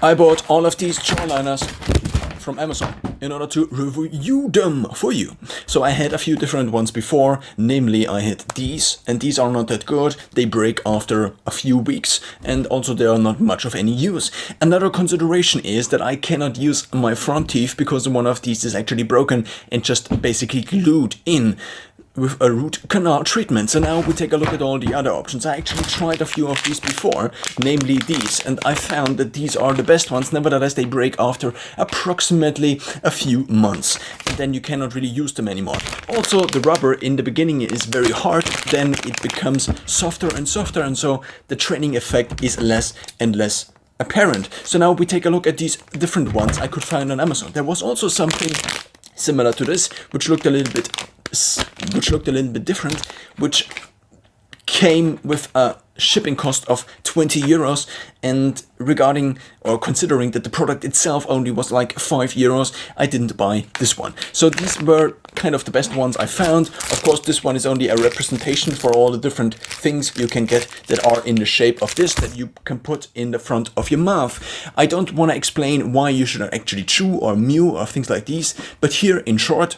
I bought all of these jawliners from Amazon in order to review them for you. So I had a few different ones before, namely I had these, and these are not that good. They break after a few weeks, and also they are not much of any use. Another consideration is that I cannot use my front teeth because one of these is actually broken and just basically glued in with a root canal treatment. So now we take a look at all the other options. I actually tried a few of these before, namely these, and I found that these are the best ones. Nevertheless, they break after approximately a few months, and then you cannot really use them anymore. Also, the rubber in the beginning is very hard, then it becomes softer and softer, and so the training effect is less and less apparent. So now we take a look at these different ones I could find on Amazon. There was also something similar to this, which looked a little bit different, which came with a shipping cost of 20 euros, and regarding or considering that the product itself only was like 5 euros, I didn't buy this one. So these were kind of the best ones I found. Of course, this one is only a representation for all the different things you can get that are in the shape of this, that you can put in the front of your mouth. I don't want to explain why you should actually chew or mew or things like these, but here in short,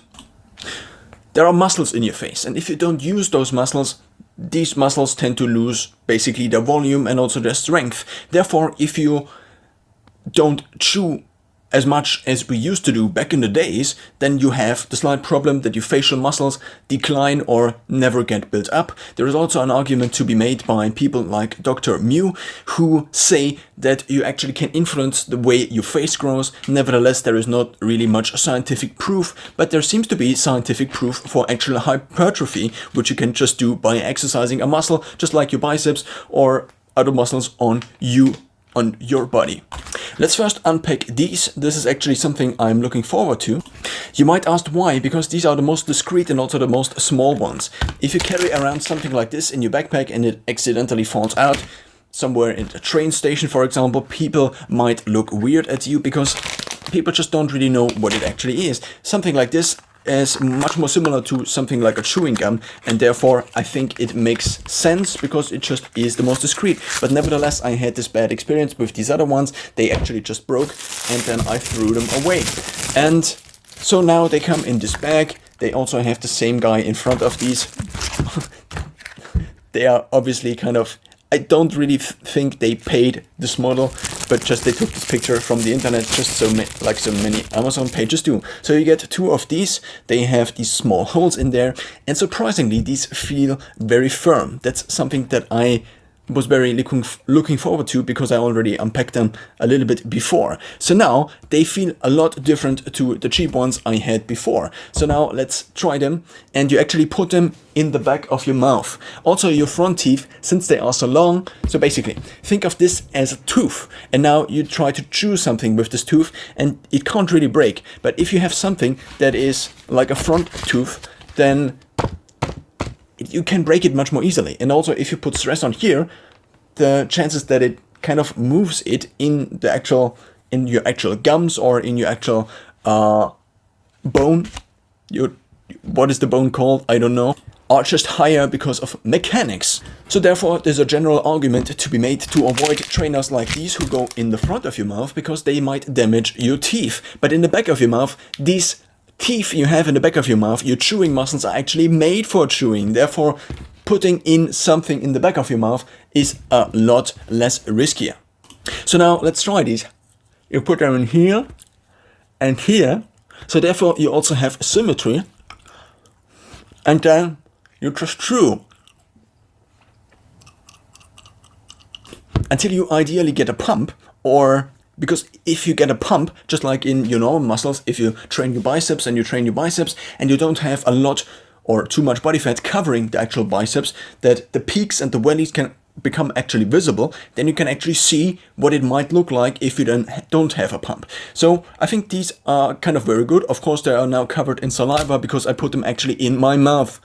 there are muscles in your face, and if you don't use those muscles, these muscles tend to lose basically their volume and also their strength. Therefore, if you don't chew as much as we used to do back in the days, then you have the slight problem that your facial muscles decline or never get built up. There is also an argument to be made by people like Dr. Mew, who say that you actually can influence the way your face grows. Nevertheless, there is not really much scientific proof, but there seems to be scientific proof for actual hypertrophy, which you can just do by exercising a muscle, just like your biceps or other muscles on your body. Let's first unpack these. This is actually something I'm looking forward to. You might ask why, because these are the most discreet and also the most small ones. If you carry around something like this in your backpack and it accidentally falls out, somewhere in the train station for example, people might look weird at you because people just don't really know what it actually is. Something like this is much more similar to something like a chewing gum, and therefore I think it makes sense because it just is the most discreet. But nevertheless, I had this bad experience with these other ones. They actually just broke and then I threw them away. And so now they come in this bag. They also have the same guy in front of these. They are obviously kind of, I don't really think they paid this model, but just they took this picture from the internet, just like so many Amazon pages do. So you get two of these. They have these small holes in there, and surprisingly, these feel very firm. That's something that I was very looking forward to because I already unpacked them a little bit before. So now they feel a lot different to the cheap ones I had before. So now let's try them, and you actually put them in the back of your mouth. Also your front teeth, since they are so long, so basically think of this as a tooth, and now you try to chew something with this tooth and it can't really break. But if you have something that is like a front tooth, then you can break it much more easily. And also if you put stress on here, the chances that it kind of moves it in your actual gums or in your actual bone, what is the bone called? I don't know, are just higher because of mechanics. So therefore there's a general argument to be made to avoid trainers like these who go in the front of your mouth because they might damage your teeth. But in the back of your mouth, these teeth you have in the back of your mouth, your chewing muscles are actually made for chewing. Therefore, putting in something in the back of your mouth is a lot less riskier. So now let's try these. You put them in here and here. So therefore you also have symmetry. And then you just chew until you ideally get a pump, or because if you get a pump, just like in your normal muscles, if you train your biceps and you don't have a lot or too much body fat covering the actual biceps, that the peaks and the wellies can become actually visible, then you can actually see what it might look like if you don't have a pump. So I think these are kind of very good. Of course, they are now covered in saliva because I put them actually in my mouth.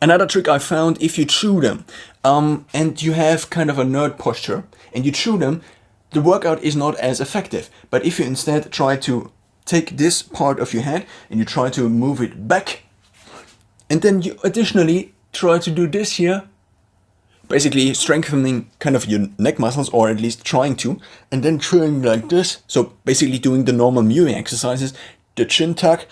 Another trick I found, if you chew them and you have kind of a nerd posture and you chew them, the workout is not as effective. But if you instead try to take this part of your head and you try to move it back, and then you additionally try to do this here, basically strengthening kind of your neck muscles, or at least trying to, and then training like this. So basically doing the normal mewing exercises, the chin tuck,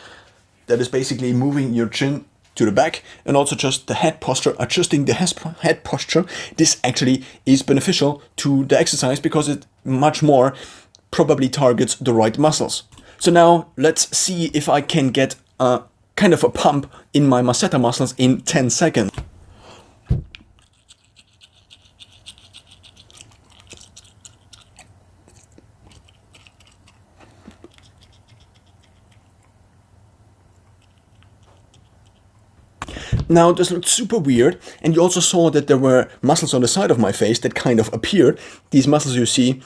that is basically moving your chin to the back, and also just the head posture, adjusting the head posture. This actually is beneficial to the exercise because it much more probably targets the right muscles. So now let's see if I can get a kind of a pump in my masseter muscles in 10 seconds. Now this looked super weird, and you also saw that there were muscles on the side of my face that kind of appeared. These muscles you see,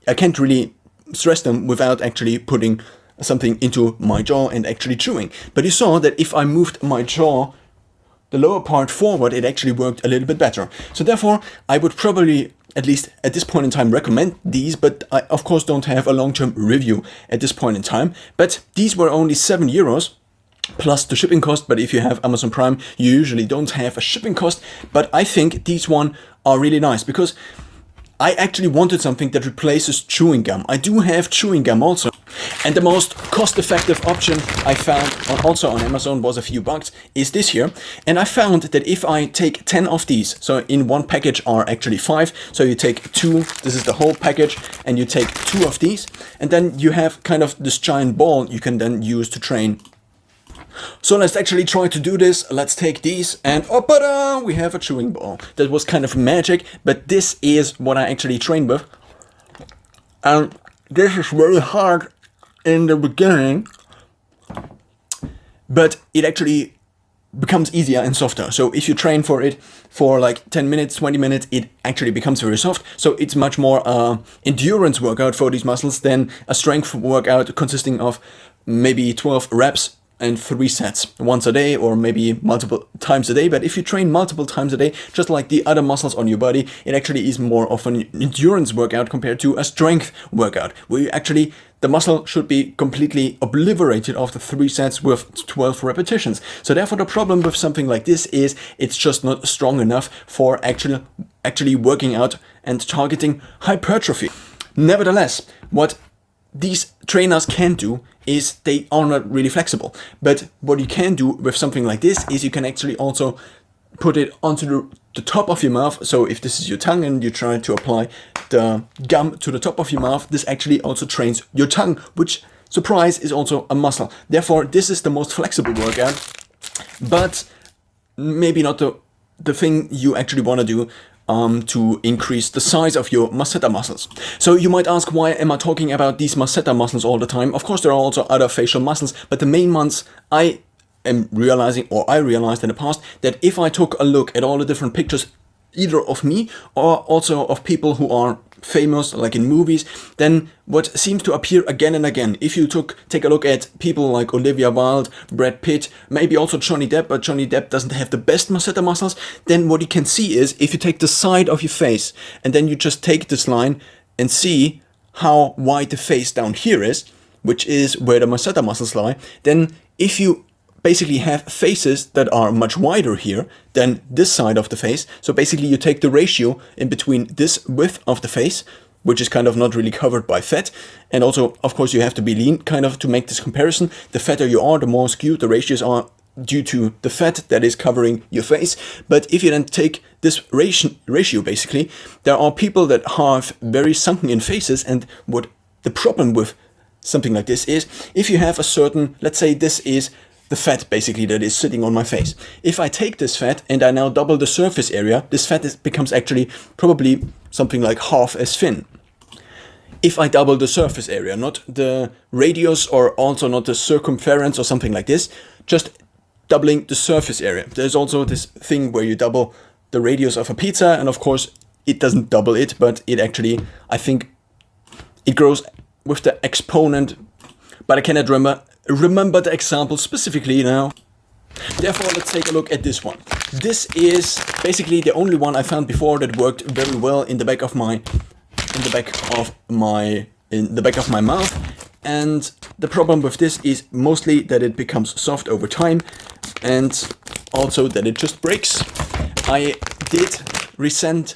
I can't really stress them without actually putting something into my jaw and actually chewing. But you saw that if I moved my jaw, the lower part forward, it actually worked a little bit better. So therefore, I would probably, at least at this point in time, recommend these, but I of course don't have a long-term review at this point in time. But these were only €7 plus the shipping cost. But if you have Amazon Prime, you usually don't have a shipping cost. But I think these one are really nice because I actually wanted something that replaces chewing gum. I do have chewing gum also. And the most cost-effective option I found also on Amazon was a few bucks, is this here. And I found that if I take 10 of these, so in one package are actually 5, so you take 2, this is the whole package, and you take 2 of these, and then you have kind of this giant ball you can then use to train. So let's actually try to do this. Let's take these, and oh, we have a chewing ball. That was kind of magic, but this is what I actually train with. And this is very hard in the beginning, but it actually becomes easier and softer. So if you train for it for like 10 minutes, 20 minutes, it actually becomes very soft. So it's much more endurance workout for these muscles than a strength workout consisting of maybe 12 reps and 3 sets once a day, or maybe multiple times a day. But if you train multiple times a day, just like the other muscles on your body, it actually is more of an endurance workout compared to a strength workout, where you actually, the muscle should be completely obliterated after 3 sets with 12 repetitions. So therefore the problem with something like this is it's just not strong enough for actually working out and targeting hypertrophy. Nevertheless, what these trainers can do is they are not really flexible. But what you can do with something like this is you can actually also put it onto the top of your mouth. So if this is your tongue and you try to apply the gum to the top of your mouth, this actually also trains your tongue, which, surprise, is also a muscle. Therefore, this is the most flexible workout, but maybe not the thing you actually want to do to increase the size of your masseter muscles. So you might ask, why am I talking about these masseter muscles all the time? Of course, there are also other facial muscles, but the main ones I am realizing, or I realized in the past, that if I took a look at all the different pictures, either of me or also of people who are famous, like in movies, then what seems to appear again and again, if you take a look at people like Olivia Wilde, Brad Pitt, maybe also Johnny Depp, but Johnny Depp doesn't have the best masseter muscles, then what you can see is, if you take the side of your face and then you just take this line and see how wide the face down here is, which is where the masseter muscles lie, then if you basically have faces that are much wider here than this side of the face. So basically you take the ratio in between this width of the face, which is kind of not really covered by fat. And also, of course, you have to be lean kind of to make this comparison. The fatter you are, the more skewed the ratios are due to the fat that is covering your face. But if you then take this ratio, basically, there are people that have very sunken in faces. And what the problem with something like this is, if you have a certain, let's say this is the fat basically that is sitting on my face. If I take this fat and I now double the surface area, this fat becomes actually probably something like half as thin. If I double the surface area, not the radius or also not the circumference or something like this, just doubling the surface area. There's also this thing where you double the radius of a pizza, and of course it doesn't double it, but it actually, I think it grows with the exponent, but I cannot remember the example specifically now. Therefore, let's take a look at this one. This is basically the only one I found before that worked very well in the back of my mouth. And the problem with this is mostly that it becomes soft over time, and also that it just breaks. I did resent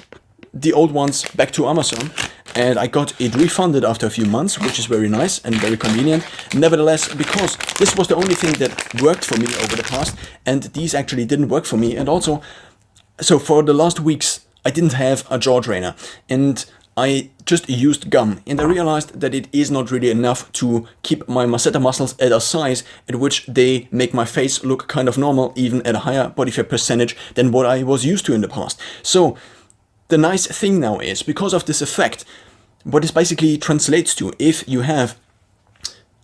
the old ones back to Amazon, and I got it refunded after a few months, which is very nice and very convenient. Nevertheless, because this was the only thing that worked for me over the past, and these actually didn't work for me, and also, so for the last weeks, I didn't have a jaw trainer, and I just used gum, and I realized that it is not really enough to keep my masseter muscles at a size at which they make my face look kind of normal, even at a higher body fat percentage than what I was used to in the past. So the nice thing now is, because of this effect, what this basically translates to, if you have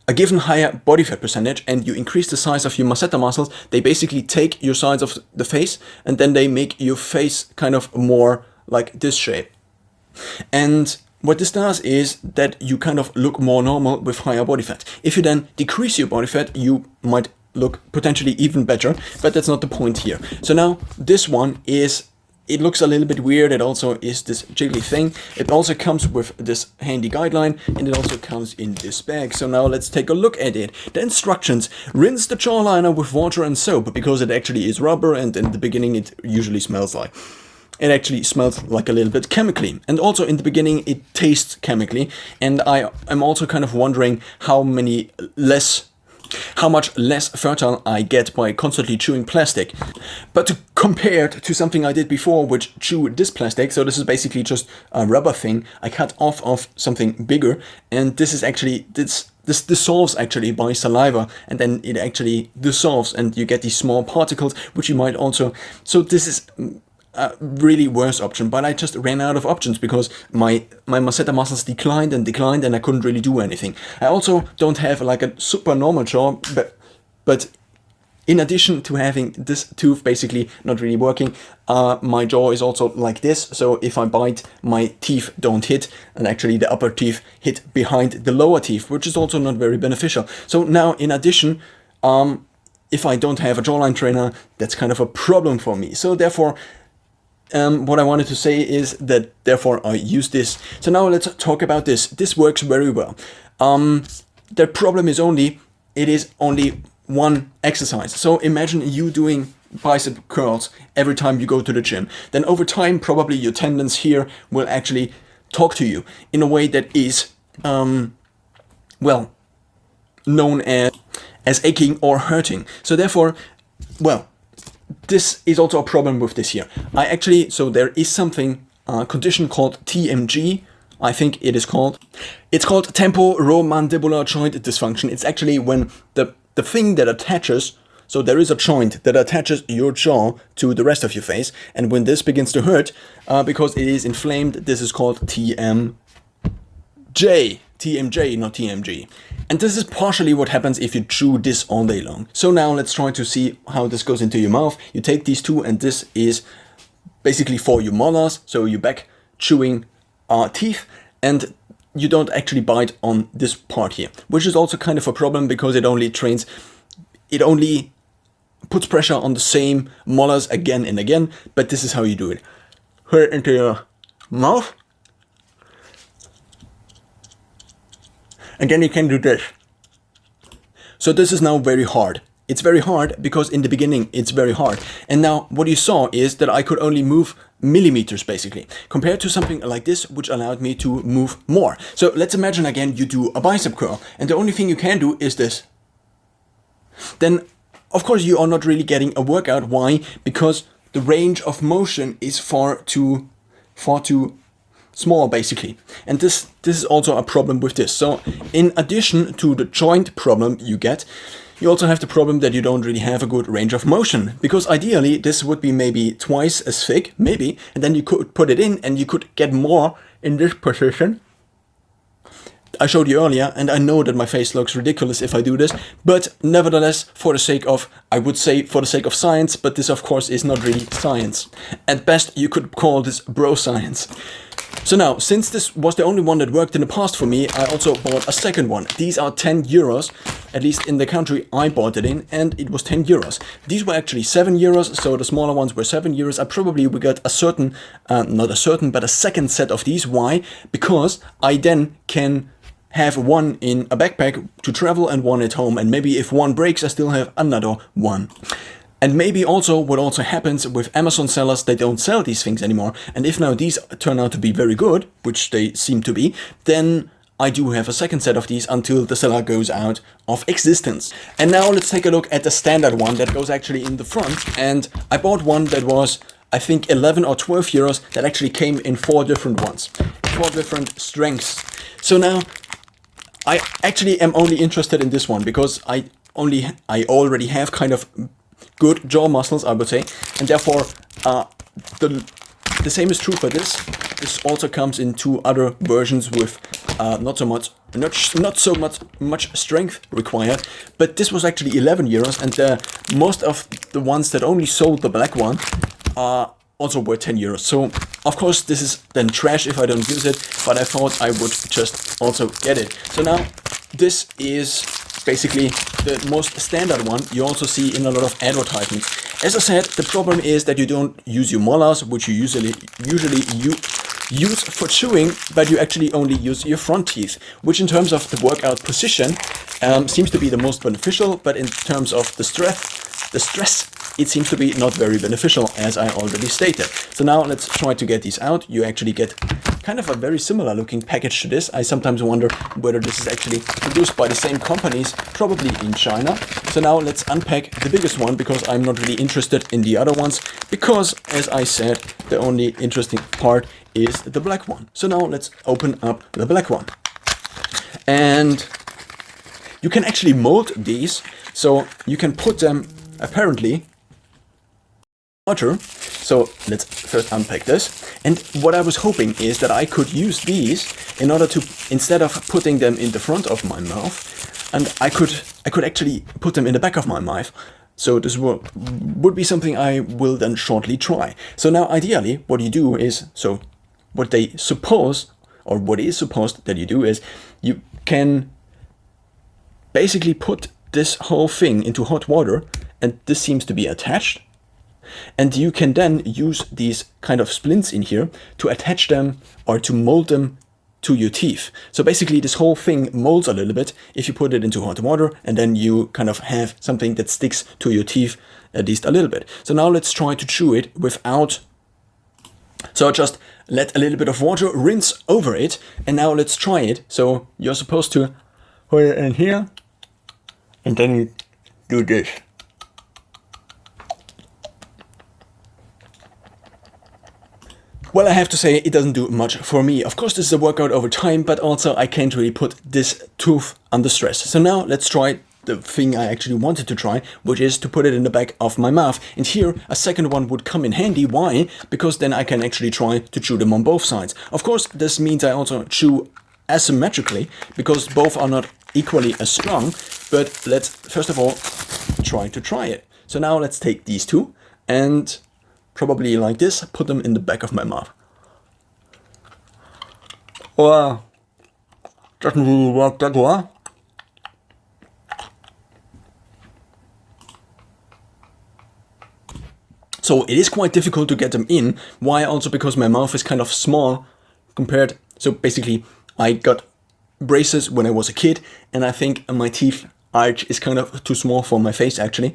a given higher body fat percentage and you increase the size of your masseter muscles, they basically take your sides of the face and then they make your face kind of more like this shape. And what this does is that you kind of look more normal with higher body fat. If you then decrease your body fat, you might look potentially even better, but that's not the point here. So now this one is, it looks a little bit weird. It also is this jiggly thing. It also comes with this handy guideline, and it also comes in this bag. So now let's take a look at it. The instructions: rinse the jaw liner with water and soap, because it actually is rubber, and in the beginning it usually smells like. It actually smells like a little bit chemically, and also in the beginning it tastes chemically, and I am also kind of wondering how much less fertile I get by constantly chewing plastic. But compared to something I did before, which chewed this plastic, so this is basically just a rubber thing I cut off of something bigger, and this is actually, this dissolves actually by saliva, and then it actually dissolves and you get these small particles, which you might also, so this is a really worse option, but I just ran out of options because my masseter muscles declined and I couldn't really do anything. I also don't have like a super normal jaw, but in addition to having this tooth basically not really working, my jaw is also like this, so if I bite, my teeth don't hit, and actually the upper teeth hit behind the lower teeth, which is also not very beneficial. So now in addition, if I don't have a jawline trainer, that's kind of a problem for me. So therefore, what I wanted to say is that therefore I use this. So now let's talk about this. This works very well. The problem is it is only one exercise. So imagine you doing bicep curls every time you go to the gym. Then over time, probably your tendons here will actually talk to you in a way that is, well, known as aching or hurting. So therefore, well, this is also a problem with this here. So there is something, condition called TMG, I think it is called. It's called temporomandibular joint dysfunction. It's actually when the thing that attaches, so there is a joint that attaches your jaw to the rest of your face, and when this begins to hurt, because it is inflamed, this is called TMJ, not TMG. And this is partially what happens if you chew this all day long. So now let's try to see how this goes into your mouth. You take these two, and this is basically for your molars, so you're back chewing teeth, and you don't actually bite on this part here, which is also kind of a problem because it only puts pressure on the same molars again and again, but this is how you do it. Put it into your mouth, and then you can do this. So this is now very hard. It's very hard because in the beginning it's very hard. And now what you saw is that I could only move millimeters basically, compared to something like this, which allowed me to move more. So let's imagine again you do a bicep curl, and the only thing you can do is this. Then of course you are not really getting a workout. Why? Because the range of motion is far too small basically, and this is also a problem with this. So in addition to the joint problem you also have the problem that you don't really have a good range of motion, because ideally this would be maybe twice as thick, maybe, and then you could put it in and you could get more in this position. I showed you earlier, and I know that my face looks ridiculous if I do this, but nevertheless, for the sake of science, but this of course is not really science. At best you could call this bro science. So now, since this was the only one that worked in the past for me, I also bought a second one. These are 10 euros, at least in the country I bought it in, and it was 10 euros. These were actually 7 euros, so the smaller ones were 7 euros. I probably would get a second set of these. Why? Because I then can have one in a backpack to travel and one at home, and maybe if one breaks I still have another one. And maybe also what also happens with Amazon sellers, they don't sell these things anymore. And if now these turn out to be very good, which they seem to be, then I do have a second set of these until the seller goes out of existence. And now let's take a look at the standard one that goes actually in the front. And I bought one that was, I think, 11 or 12 euros that actually came in 4 different ones, 4 different strengths. So now I actually am only interested in this one because I already have kind of good jaw muscles, I would say, and therefore the same is true for this. This also comes in 2 other versions with not so much strength required, but this was actually 11 euros, and most of the ones that only sold the black one also were 10 euros. So of course this is then trash if I don't use it, but I thought I would just also get it. So now this is basically the most standard one you also see in a lot of advertisements. As I said, the problem is that you don't use your molars, which you usually use for chewing, but you actually only use your front teeth, which in terms of the workout position seems to be the most beneficial, but in terms of the stress, it seems to be not very beneficial, as I already stated. So now let's try to get these out. You actually get kind of a very similar looking package to this. I sometimes wonder whether this is actually produced by the same companies, probably in China. So now let's unpack the biggest one, because I'm not really interested in the other ones, because as I said, the only interesting part is the black one. So now let's open up the black one. And you can actually mold these, so you can put them apparently water. So let's first unpack this. And what I was hoping is that I could use these in order to, instead of putting them in the front of my mouth, and I could actually put them in the back of my mouth. So this would be something I will then shortly try. So now ideally what you do is, so what they suppose, or what is supposed that you do is, you can basically put this whole thing into hot water, and this seems to be attached. And you can then use these kind of splints in here to attach them or to mold them to your teeth. So basically this whole thing molds a little bit if you put it into hot water, and then you kind of have something that sticks to your teeth at least a little bit. So now let's try to chew it without, so just let a little bit of water rinse over it, and now let's try it. So you're supposed to put it in here, and then you do this. Well, I have to say it doesn't do much for me. Of course, this is a workout over time, but also I can't really put this tooth under stress. So now let's try the thing I actually wanted to try, which is to put it in the back of my mouth. And here a second one would come in handy. Why? Because then I can actually try to chew them on both sides. Of course, this means I also chew asymmetrically, because both are not equally as strong. But let's first of all try it. So now let's take these two and probably like this, put them in the back of my mouth. Wow, doesn't really work that well. So it is quite difficult to get them in. Why? Also because my mouth is kind of small compared. So basically I got braces when I was a kid, and I think my teeth arch is kind of too small for my face actually.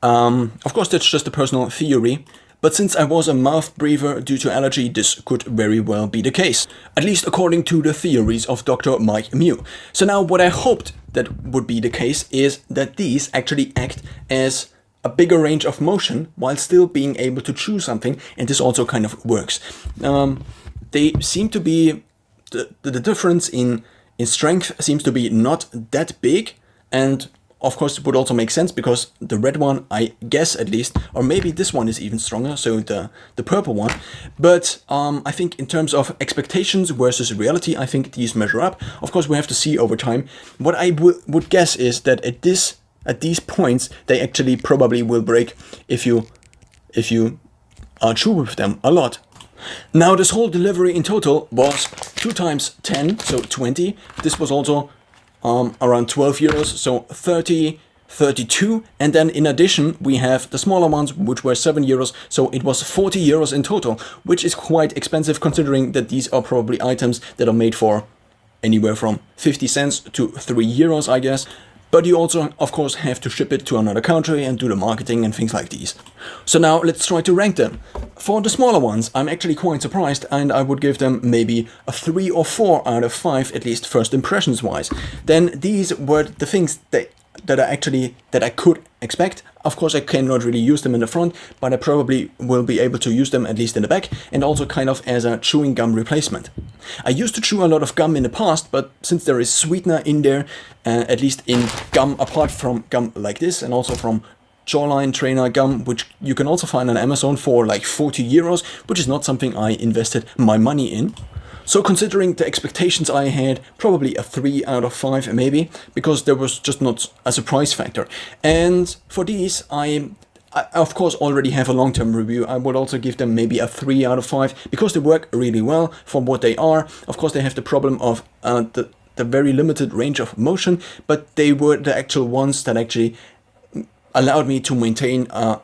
Of course that's just a personal theory. But since I was a mouth breather due to allergy, this could very well be the case. At least according to the theories of Dr. Mike Mew. So now what I hoped that would be the case is that these actually act as a bigger range of motion while still being able to chew something, and this also kind of works. They seem to be, the difference in strength seems to be not that big, and of course it would also make sense because the red one, I guess at least, or maybe this one is even stronger, so the purple one. But I think in terms of expectations versus reality, I think these measure up. Of course we have to see over time. What I would guess is that at these points they actually probably will break if you chew with them a lot. Now this whole delivery in total was 2 times 10, so 20. This was also around 12 euros, so 30, 32, and then in addition we have the smaller ones which were 7 euros, so it was 40 euros in total, which is quite expensive considering that these are probably items that are made for anywhere from 50 cents to 3 euros, I guess. But you also, of course, have to ship it to another country and do the marketing and things like these. So now let's try to rank them. For the smaller ones, I'm actually quite surprised, and I would give them maybe a 3 or 4 out of 5, at least first impressions wise. Then these were the things that I could expect. Of course, I cannot really use them in the front, but I probably will be able to use them at least in the back, and also kind of as a chewing gum replacement. I used to chew a lot of gum in the past, but since there is sweetener in there, at least in gum, apart from gum like this, and also from Jawtrainer gum, which you can also find on Amazon for like 40 euros, which is not something I invested my money in. So considering the expectations I had, probably a 3 out of 5 maybe, because there was just not a surprise factor. And for these, I of course already have a long-term review. I would also give them maybe a 3 out of 5, because they work really well for what they are. Of course they have the problem of the very limited range of motion, but they were the actual ones that actually allowed me to maintain a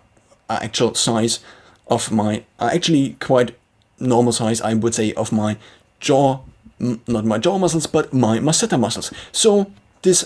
actual size of my, actually quite normal size, I would say, of my jaw, not my jaw muscles, but my masseter muscles. So